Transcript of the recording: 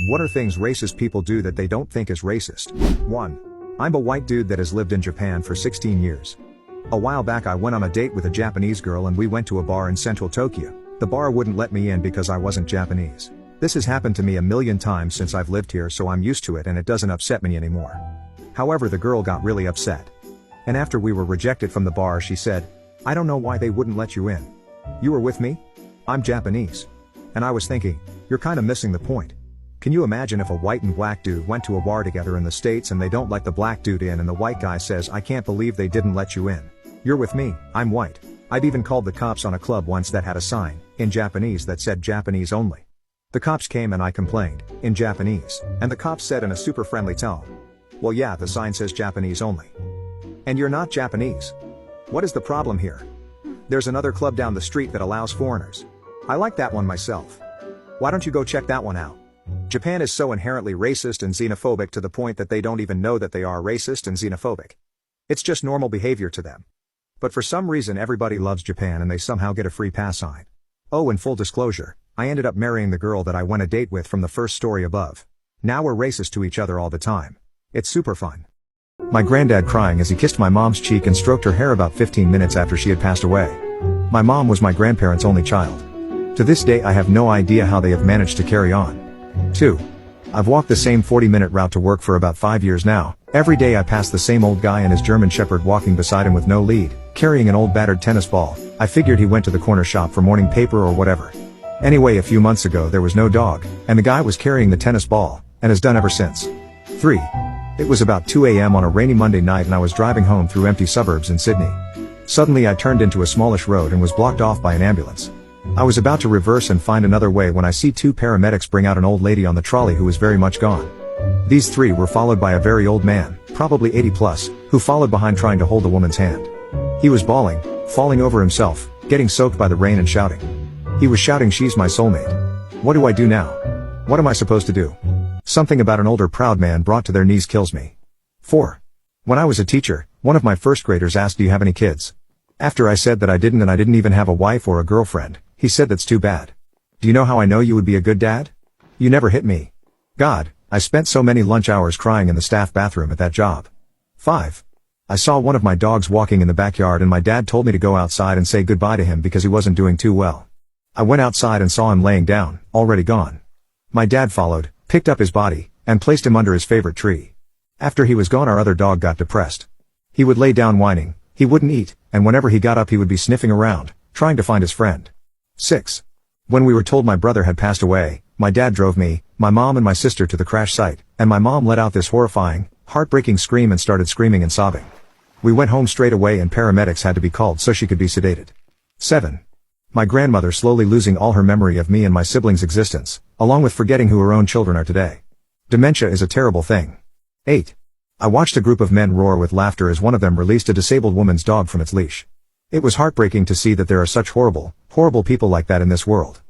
What are things racist people do that they don't think is racist? 1. I'm a white dude that has lived in Japan for 16 years. A while back I went on a date with a Japanese girl and we went to a bar in central Tokyo. The bar wouldn't let me in because I wasn't Japanese. This has happened to me a million times since I've lived here, so I'm used to it and it doesn't upset me anymore. However, the girl got really upset. And after we were rejected from the bar, she said, "I don't know why they wouldn't let you in. You were with me? I'm Japanese." And I was thinking, you're kinda missing the point. Can you imagine if a white and black dude went to a bar together in the States and they don't let the black dude in and the white guy says, "I can't believe they didn't let you in. You're with me, I'm white." I've even called the cops on a club once that had a sign, in Japanese, that said Japanese only. The cops came and I complained, in Japanese, and the cops said in a super friendly tone, "Well yeah, the sign says Japanese only. And you're not Japanese. What is the problem here? There's another club down the street that allows foreigners. I like that one myself. Why don't you go check that one out?" Japan is so inherently racist and xenophobic to the point that they don't even know that they are racist and xenophobic. It's just normal behavior to them. But for some reason everybody loves Japan and they somehow get a free pass sign. Oh, and full disclosure, I ended up marrying the girl that I went a date with from the first story above. Now we're racist to each other all the time. It's super fun. My granddad crying as he kissed my mom's cheek and stroked her hair about 15 minutes after she had passed away. My mom was my grandparents' only child. To this day I have no idea how they have managed to carry on. 2. I've walked the same 40-minute route to work for about 5 years now. Every day I pass the same old guy and his German Shepherd walking beside him with no lead, carrying an old battered tennis ball. I figured he went to the corner shop for morning paper or whatever. Anyway, a few months ago there was no dog, and the guy was carrying the tennis ball, and has done ever since. 3. It was about 2 a.m. on a rainy Monday night and I was driving home through empty suburbs in Sydney. Suddenly I turned into a smallish road and was blocked off by an ambulance. I was about to reverse and find another way when I see 2 paramedics bring out an old lady on the trolley who was very much gone. These 3 were followed by a very old man, probably 80 plus, who followed behind trying to hold the woman's hand. He was bawling, falling over himself, getting soaked by the rain and shouting. He was shouting, "She's my soulmate. What do I do now? What am I supposed to do?" Something about an older proud man brought to their knees kills me. 4. When I was a teacher, one of my first graders asked, "Do you have any kids?" After I said that I didn't and I didn't even have a wife or a girlfriend, he said, "That's too bad. Do you know how I know you would be a good dad? You never hit me." God, I spent so many lunch hours crying in the staff bathroom at that job. 5. I saw one of my dogs walking in the backyard and my dad told me to go outside and say goodbye to him because he wasn't doing too well. I went outside and saw him laying down, already gone. My dad followed, picked up his body, and placed him under his favorite tree. After he was gone, our other dog got depressed. He would lay down whining, he wouldn't eat, and whenever he got up he would be sniffing around, trying to find his friend. 6. When we were told my brother had passed away, my dad drove me, my mom and my sister to the crash site, and my mom let out this horrifying, heartbreaking scream and started screaming and sobbing. We went home straight away and paramedics had to be called so she could be sedated. 7. My grandmother slowly losing all her memory of me and my siblings' existence, along with forgetting who her own children are today. Dementia is a terrible thing. 8. I watched a group of men roar with laughter as one of them released a disabled woman's dog from its leash. It was heartbreaking to see that there are such horrible, horrible people like that in this world.